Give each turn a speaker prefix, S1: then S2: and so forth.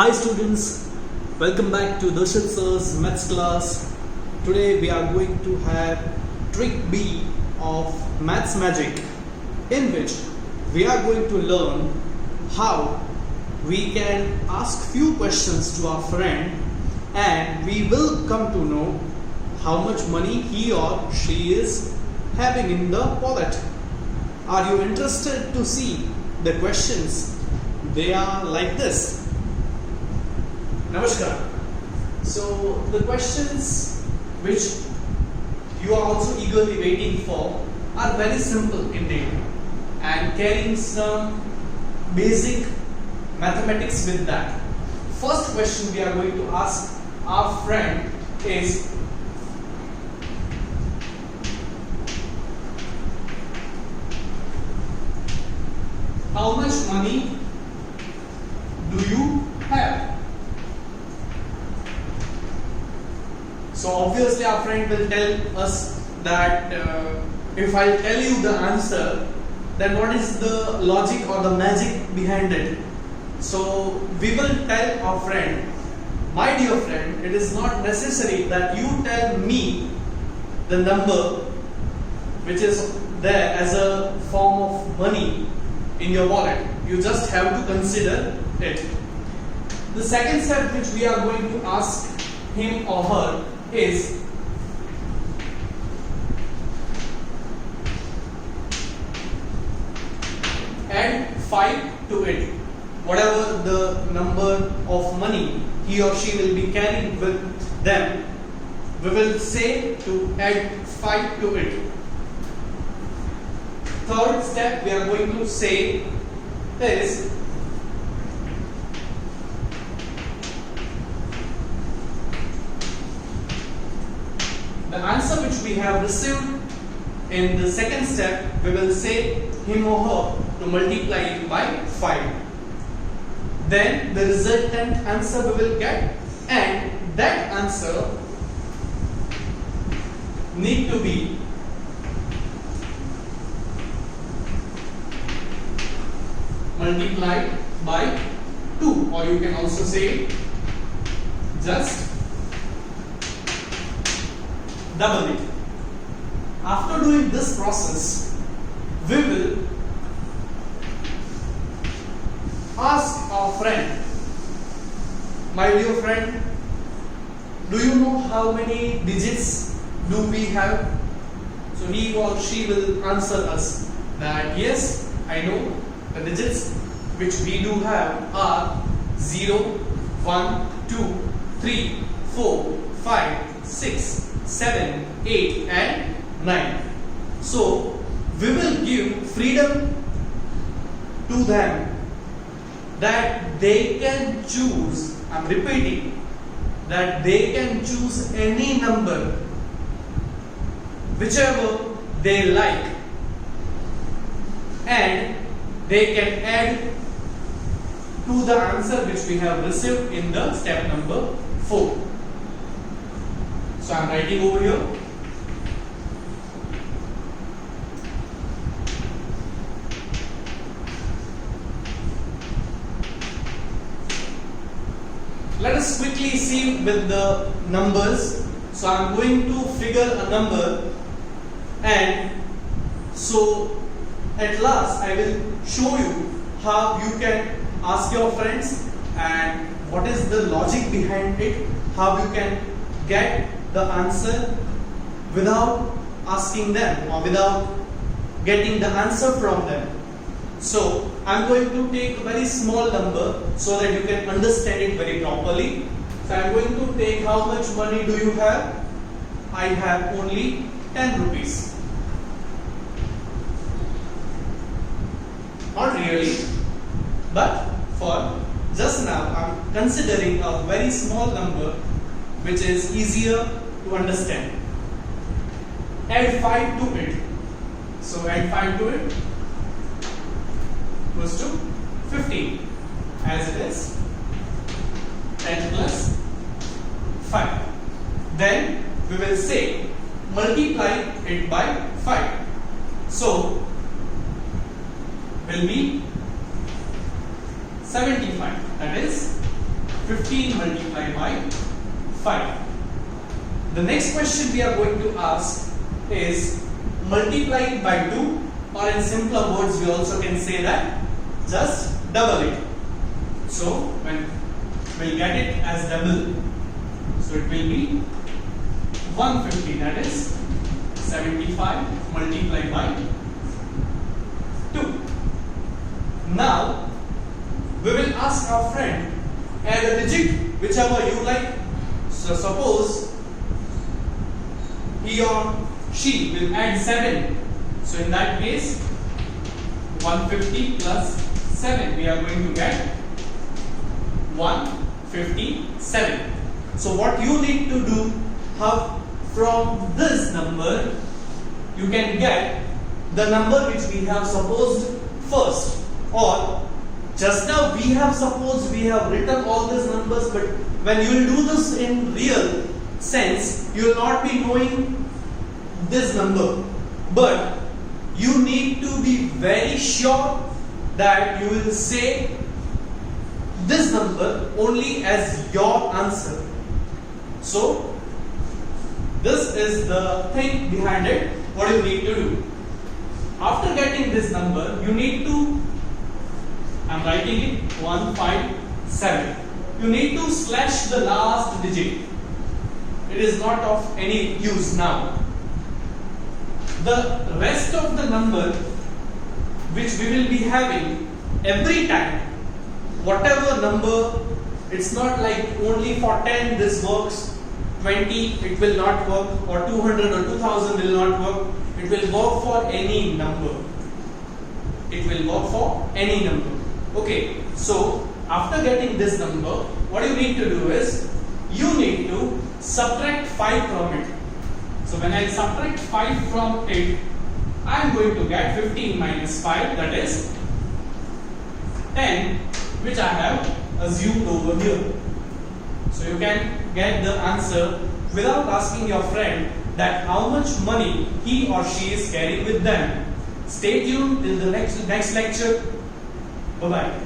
S1: Hi students, welcome back to Darshit sir's maths class. Today we are going to have trick B of Maths Magic, in which we are going to learn how we can ask few questions to our friend and we will come to know how much money he or she is having in the wallet. Are you interested to see the questions? They are like this. Namaskar. So the questions which you are also eagerly waiting for are very simple indeed and carrying some basic mathematics with that. First question we are going to ask our friend is, how much money do you have? So obviously our friend will tell us that if I tell you the answer, then what is the logic or the magic behind it? So we will tell our friend, my dear friend, it is not necessary that you tell me the number which is there as a form of money in your wallet. You just have to consider it. The second step which we are going to ask him or her is, add 5 to it. Whatever the number of money he or she will be carrying with them, we will say to add 5 to it. Third step we are going to say is, the answer which we have received in the second step, we will say him or her to multiply it by 5. Then the resultant answer we will get, and that answer need to be multiplied by 2, or you can also say just double it. After doing this process, we will ask our friend, my dear friend, do you know how many digits do we have? So he or she will answer us that yes, I know the digits which we do have are 0, 1, 2, 3, 4, 5, 6, 7, 8 and 9. So we will give freedom to them that they can choose, I am repeating, that they can choose any number whichever they like, and they can add to the answer which we have received in the step number 4. So I am writing over here. Let us quickly see with the numbers. So I am going to figure a number, and so at last I will show you how you can ask your friends and what is the logic behind it, how you can get the answer without asking them or without getting the answer from them. So I am going to take a very small number so that you can understand it very properly. So I am going to take, how much money do you have? I have only 10 rupees. Not really, but for just now I am considering a very small number which is easier to understand. Add 5 to it. So add 5 to it equals to 15, as it is 10 plus 5. Then we will say multiply it by 5. So will be 75, that is 15 multiplied by 5. The next question we are going to ask is multiplying by 2, or in simpler words we also can say that just double it. So when we'll get it as double, so it will be 150, that is 75 multiplied by 2. Now we will ask our friend add a digit whichever you like. So suppose he or she will add 7. So in that case 150 plus 7, we are going to get 157. So what you need to do, how from this number you can get the number which we have supposed first, or just now we have supposed we have written all these numbers, but when you will do this in real sense you will not be knowing this number, but you need to be very sure that you will say this number only as your answer. So this is the thing behind it. What you need to do after getting this number, you need to, I'm writing it 157. You need to slash the last digit. It is not of any use now. The rest of the number which we will be having every time, whatever number, it's not like only for 10 this works, 20 it will not work, or 200 or 2000 will not work. It will work for any number. It will work for any number. Okay, so after getting this number, what you need to do is you need to subtract 5 from it. So when I subtract 5 from it, I am going to get 15 minus 5, that is 10, which I have assumed over here. So you can get the answer without asking your friend that how much money he or she is carrying with them. Stay tuned till the next lecture. Bye bye.